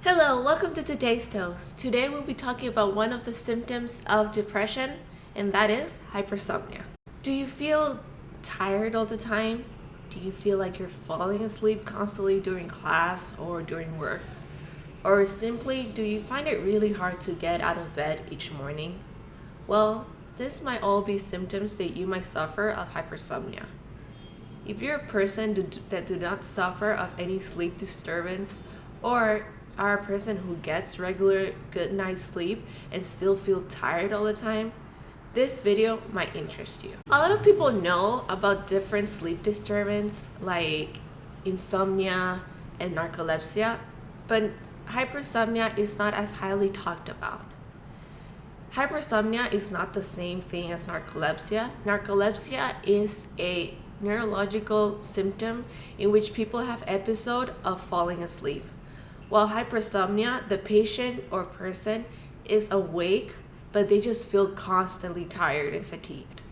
Hello, welcome to today's toast. Today we'll be talking about one of the symptoms of depression, and that is hypersomnia. Do you feel tired all the time? Do you feel like you're falling asleep constantly during class or during work? Or simply, do you find it really hard to get out of bed each morning? Well, this might all be symptoms that you might suffer of hypersomnia. If you're a person that do not suffer of any sleep disturbance, or are a person who gets regular good night's sleep and still feel tired all the time, this video might interest you. A lot of people know about different sleep disturbance like insomnia and narcolepsy, but hypersomnia is not as highly talked about. Hypersomnia is not the same thing as narcolepsy. Narcolepsy is a neurological symptom in which people have episode of falling asleep. While hypersomnia, the patient or person is awake, but they just feel constantly tired and fatigued.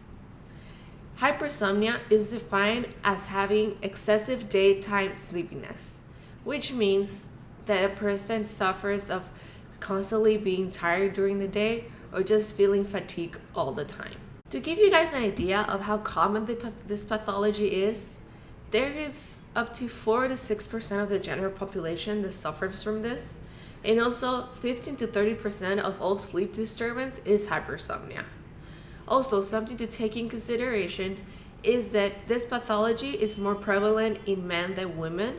Hypersomnia is defined as having excessive daytime sleepiness, which means that a person suffers of constantly being tired during the day or just feeling fatigued all the time. To give you guys an idea of how common this pathology is, there is up to 4 to 6% of the general population that suffers from this, and also 15 to 30% of all sleep disturbance is hypersomnia. Also, something to take in consideration is that this pathology is more prevalent in men than women,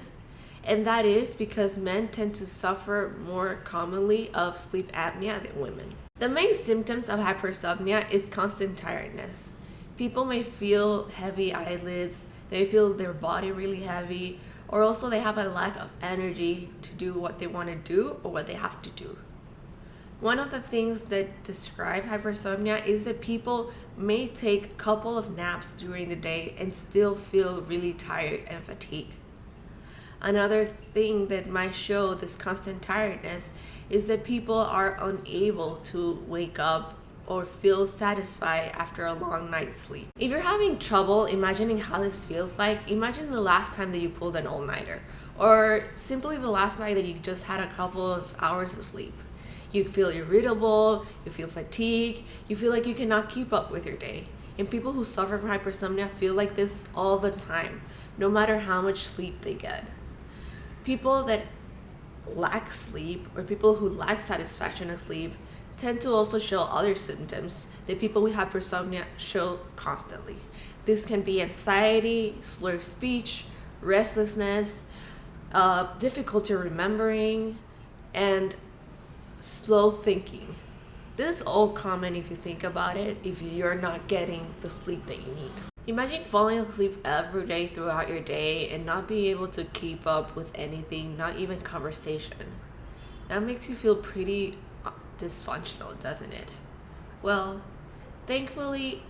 and that is because men tend to suffer more commonly of sleep apnea than women. The main symptoms of hypersomnia is constant tiredness. People may feel heavy eyelids, they feel their body really heavy, or also they have a lack of energy to do what they want to do or what they have to do. One of the things that describe hypersomnia is that people may take a couple of naps during the day and still feel really tired and fatigued. Another thing that might show this constant tiredness is that people are unable to wake up or feel satisfied after a long night's sleep. If you're having trouble imagining how this feels like, imagine the last time that you pulled an all-nighter, or simply the last night that you just had a couple of hours of sleep. You feel irritable, you feel fatigued, you feel like you cannot keep up with your day. And people who suffer from hypersomnia feel like this all the time, no matter how much sleep they get. People that lack sleep, or people who lack satisfaction of sleep, tend to also show other symptoms that people with hypersomnia show constantly. This can be anxiety, slurred speech, restlessness, difficulty remembering, and slow thinking. This is all common if you think about it, if you're not getting the sleep that you need. Imagine falling asleep every day throughout your day and not being able to keep up with anything, not even conversation. That makes you feel pretty dysfunctional, doesn't it? Well, thankfully,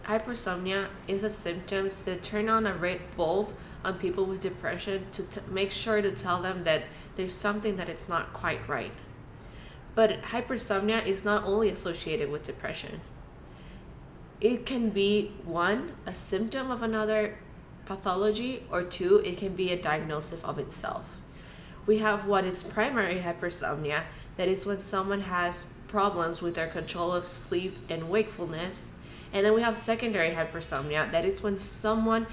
hypersomnia is a symptom that turn on a red bulb on people with depression to make sure to tell them that there's something that it's not quite right. But hypersomnia is not only associated with depression. It can be 1, a symptom of another pathology, or 2, it can be a diagnosis of itself. We have what is primary hypersomnia, that is when someone has problems with their control of sleep and wakefulness. And then we have secondary hypersomnia, that is when someone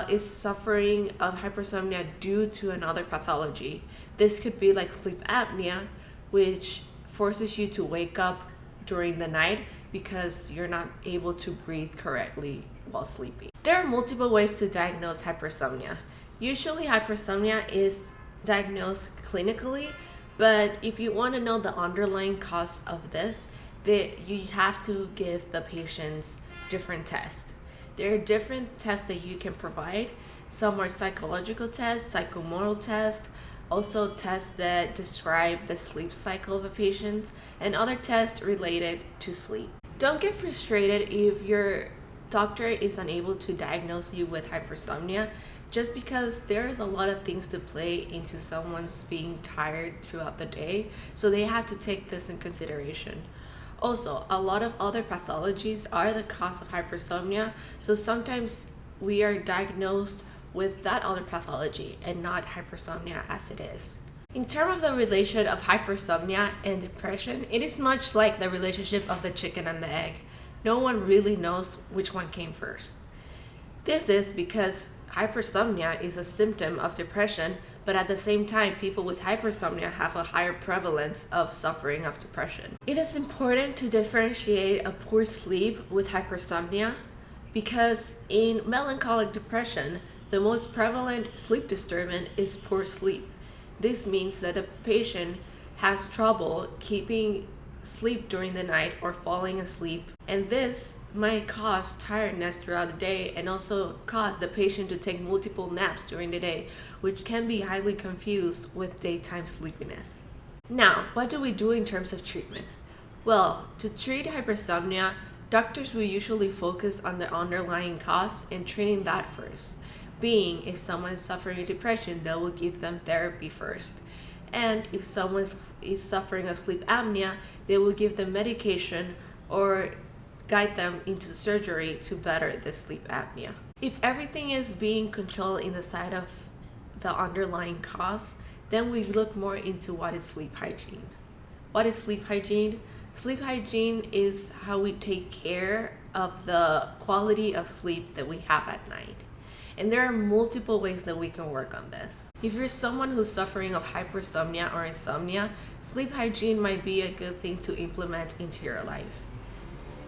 is suffering of hypersomnia due to another pathology. This could be like sleep apnea, which forces you to wake up during the night because you're not able to breathe correctly while sleeping. There are multiple ways to diagnose hypersomnia. Usually hypersomnia is diagnosed clinically, but if you want to know the underlying cause of this, you have to give the patients different tests. There are different tests that you can provide. Some are psychological tests, psychomotor tests, also tests that describe the sleep cycle of a patient, and other tests related to sleep. Don't get frustrated if your doctor is unable to diagnose you with hypersomnia, just because there's a lot of things to play into someone's being tired throughout the day, so they have to take this in consideration. Also, a lot of other pathologies are the cause of hypersomnia, so sometimes we are diagnosed with that other pathology and not hypersomnia as it is. In terms of the relation of hypersomnia and depression, it is much like the relationship of the chicken and the egg. No one really knows which one came first. This is because hypersomnia is a symptom of depression, but at the same time, people with hypersomnia have a higher prevalence of suffering of depression. It is important to differentiate a poor sleep with hypersomnia because in melancholic depression, the most prevalent sleep disturbance is poor sleep. This means that the patient has trouble keeping sleep during the night or falling asleep, and this might cause tiredness throughout the day and also cause the patient to take multiple naps during the day, which can be highly confused with daytime sleepiness. Now, what do we do in terms of treatment? Well, to treat hypersomnia, doctors will usually focus on the underlying cause and treating that first. Being, if someone is suffering depression, they will give them therapy first. And if someone is suffering of sleep apnea, they will give them medication or guide them into surgery to better the sleep apnea. If everything is being controlled in the side of the underlying cause, then we look more into what is sleep hygiene. What is sleep hygiene? Sleep hygiene is how we take care of the quality of sleep that we have at night. And there are multiple ways that we can work on this. If you're someone who's suffering of hypersomnia or insomnia, sleep hygiene might be a good thing to implement into your life.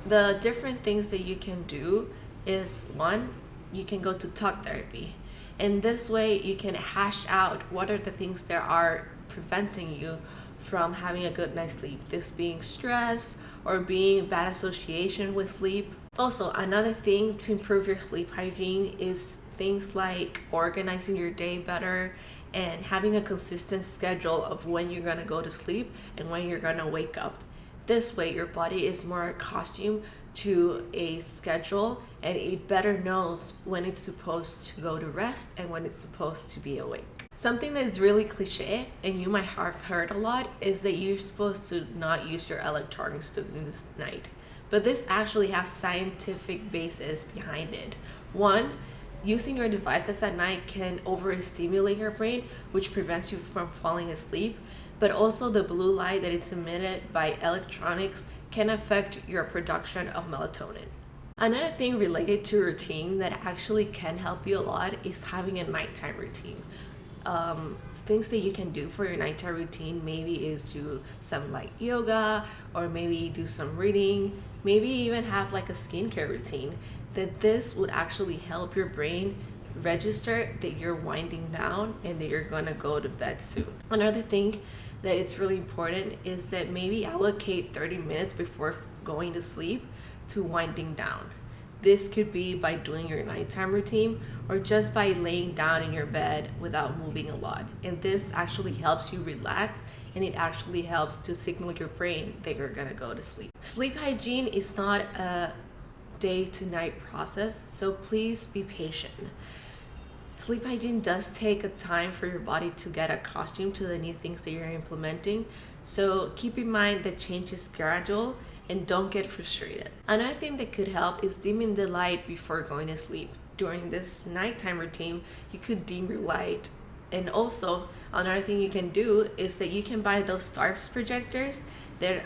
The different things that you can do is, one, you can go to talk therapy. And this way you can hash out what are the things that are preventing you from having a good night's sleep. This being stress or being bad association with sleep. Also, another thing to improve your sleep hygiene is things like organizing your day better and having a consistent schedule of when you're going to go to sleep and when you're going to wake up. This way your body is more accustomed to a schedule and it better knows when it's supposed to go to rest and when it's supposed to be awake. Something that is really cliche and you might have heard a lot is that you're supposed to not use your electronics during this night. But this actually has scientific basis behind it. One, using your devices at night can overstimulate your brain, which prevents you from falling asleep. But also the blue light that is emitted by electronics can affect your production of melatonin. Another thing related to routine that actually can help you a lot is having a nighttime routine. Things that you can do for your nighttime routine maybe is do some light yoga or maybe do some reading, maybe even have like a skincare routine. That this would actually help your brain register that you're winding down and that you're gonna go to bed soon. Another thing that it's really important is that maybe allocate 30 minutes before going to sleep to winding down. This could be by doing your nighttime routine or just by laying down in your bed without moving a lot. And this actually helps you relax and it actually helps to signal your brain that you're gonna go to sleep. Sleep hygiene is not a day to night process, so please be patient. Sleep hygiene does take a time for your body to get accustomed to the new things that you're implementing, so keep in mind that change is gradual and don't get frustrated. Another thing that could help is dimming the light before going to sleep. During this nighttime routine, you could dim your light. And also, another thing you can do is that you can buy those stars projectors that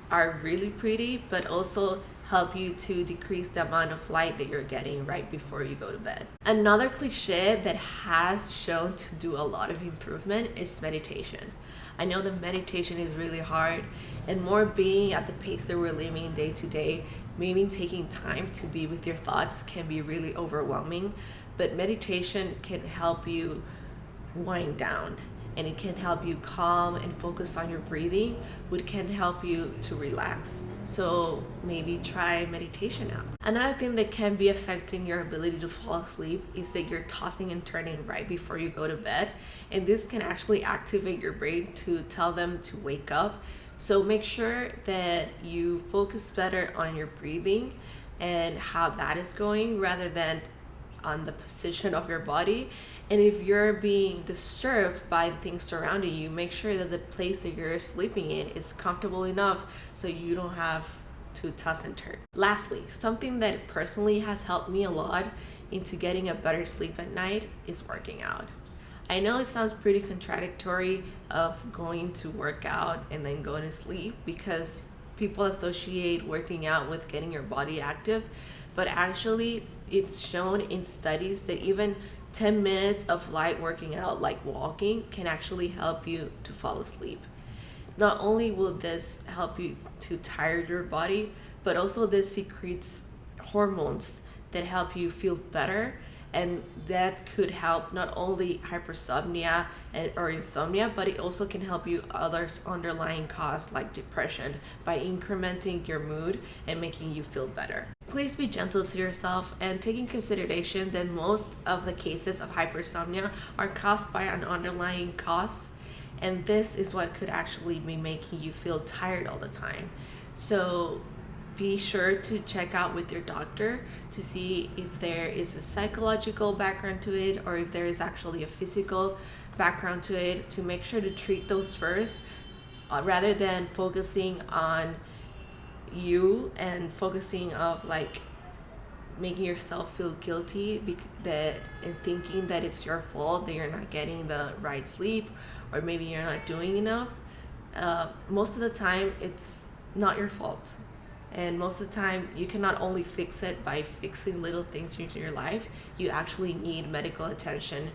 are really pretty, but also help you to decrease the amount of light that you're getting right before you go to bed. Another cliche that has shown to do a lot of improvement is meditation. I know that meditation is really hard, and more being at the pace that we're living day to day, maybe taking time to be with your thoughts can be really overwhelming, but meditation can help you wind down and it can help you calm and focus on your breathing, which can help you to relax. So maybe try meditation out. Another thing that can be affecting your ability to fall asleep is that you're tossing and turning right before you go to bed, and this can actually activate your brain to tell them to wake up. So make sure that you focus better on your breathing and how that is going rather than on the position of your body. And if you're being disturbed by the things surrounding you, make sure that the place that you're sleeping in is comfortable enough so you don't have to toss and turn. Lastly, something that personally has helped me a lot into getting a better sleep at night is working out. I know it sounds pretty contradictory of going to work out and then going to sleep, because people associate working out with getting your body active, but actually it's shown in studies that even 10 minutes of light working out, like walking, can actually help you to fall asleep. Not only will this help you to tire your body, but also this secretes hormones that help you feel better, and that could help not only hypersomnia or insomnia, but it also can help you other underlying cause like depression by incrementing your mood and making you feel better. Please be gentle to yourself and take in consideration that most of the cases of hypersomnia are caused by an underlying cause, and this is what could actually be making you feel tired all the time. So be sure to check out with your doctor to see if there is a psychological background to it, or if there is actually a physical background to it, to make sure to treat those first, rather than focusing on you and focusing of like making yourself feel guilty and thinking that it's your fault that you're not getting the right sleep, or maybe you're not doing enough. Most of the time it's not your fault. And most of the time, you cannot only fix it by fixing little things into your life. You actually need medical attention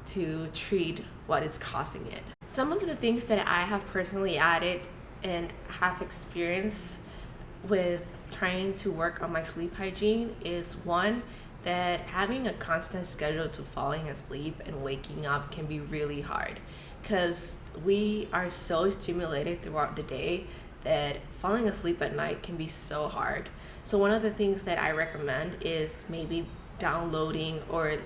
to treat what is causing it. Some of the things that I have personally added and have experienced with trying to work on my sleep hygiene is, one, that having a constant schedule to falling asleep and waking up can be really hard, because we are so stimulated throughout the day that falling asleep at night can be so hard. So one of the things that I recommend is maybe downloading, or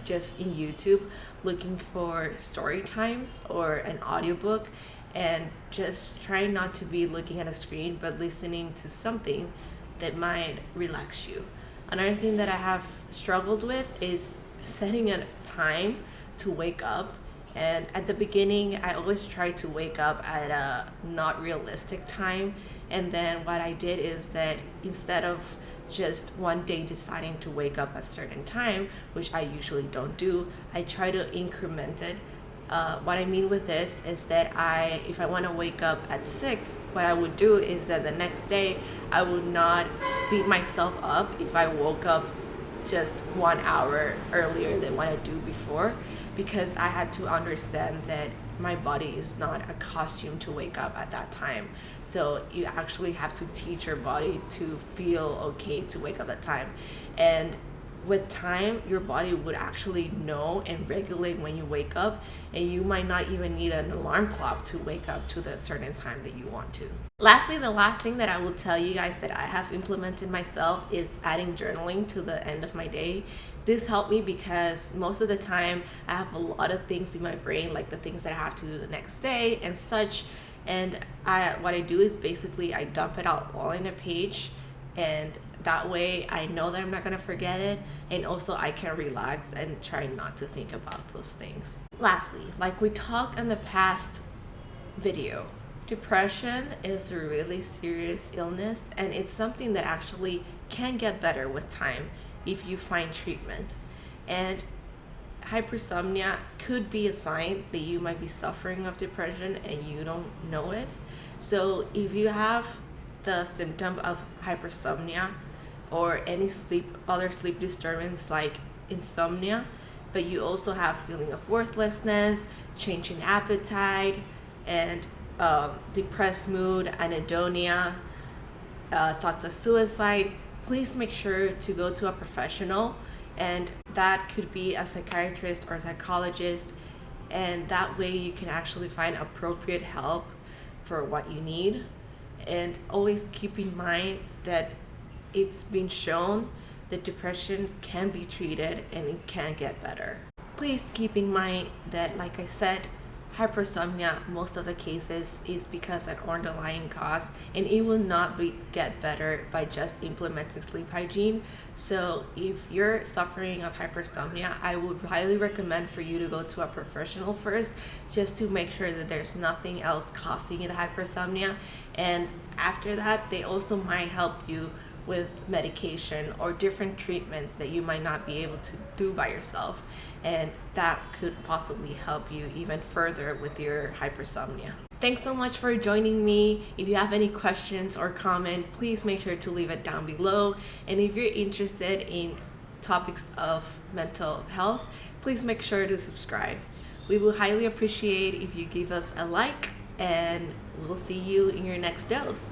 just in YouTube looking for story times or an audiobook, and just try not to be looking at a screen but listening to something that might relax you. Another thing that I have struggled with is setting a time to wake up. And at the beginning, I always tried to wake up at a not realistic time. And then what I did is that instead of just one day deciding to wake up at a certain time, which I usually don't do, I try to increment it. What I mean with this is that if I want to wake up at 6, what I would do is that the next day I would not beat myself up if I woke up just 1 hour earlier than what I do before, because I had to understand that my body is not a costume to wake up at that time. So you actually have to teach your body to feel okay to wake up at time. And with time, your body would actually know and regulate when you wake up, and you might not even need an alarm clock to wake up to the certain time that you want to. Lastly, the last thing that I will tell you guys that I have implemented myself is adding journaling to the end of my day. This helped me because most of the time I have a lot of things in my brain, like the things that I have to do the next day and such. And what I do is basically I dump it out all in a page, and that way I know that I'm not gonna forget it, and also I can relax and try not to think about those things. Lastly, like we talked in the past video, depression is a really serious illness, and it's something that actually can get better with time if you find treatment. And hypersomnia could be a sign that you might be suffering of depression and you don't know it. So if you have the symptom of hypersomnia or any other sleep disturbance like insomnia, but you also have feeling of worthlessness, changing appetite, and depressed mood, anhedonia, thoughts of suicide, please make sure to go to a professional, and that could be a psychiatrist or a psychologist, and that way you can actually find appropriate help for what you need. And always keep in mind that it's been shown that depression can be treated and it can get better. Please keep in mind that, like I said, hypersomnia, most of the cases, is because an underlying cause, and it will not get better by just implementing sleep hygiene. So if you're suffering of hypersomnia, I would highly recommend for you to go to a professional first, just to make sure that there's nothing else causing the hypersomnia. And after that, they also might help you with medication or different treatments that you might not be able to do by yourself, and that could possibly help you even further with your hypersomnia. Thanks so much for joining me. If you have any questions or comment, please make sure to leave it down below. And if you're interested in topics of mental health, please make sure to subscribe. We will highly appreciate if you give us a like, and we'll see you in your next dose.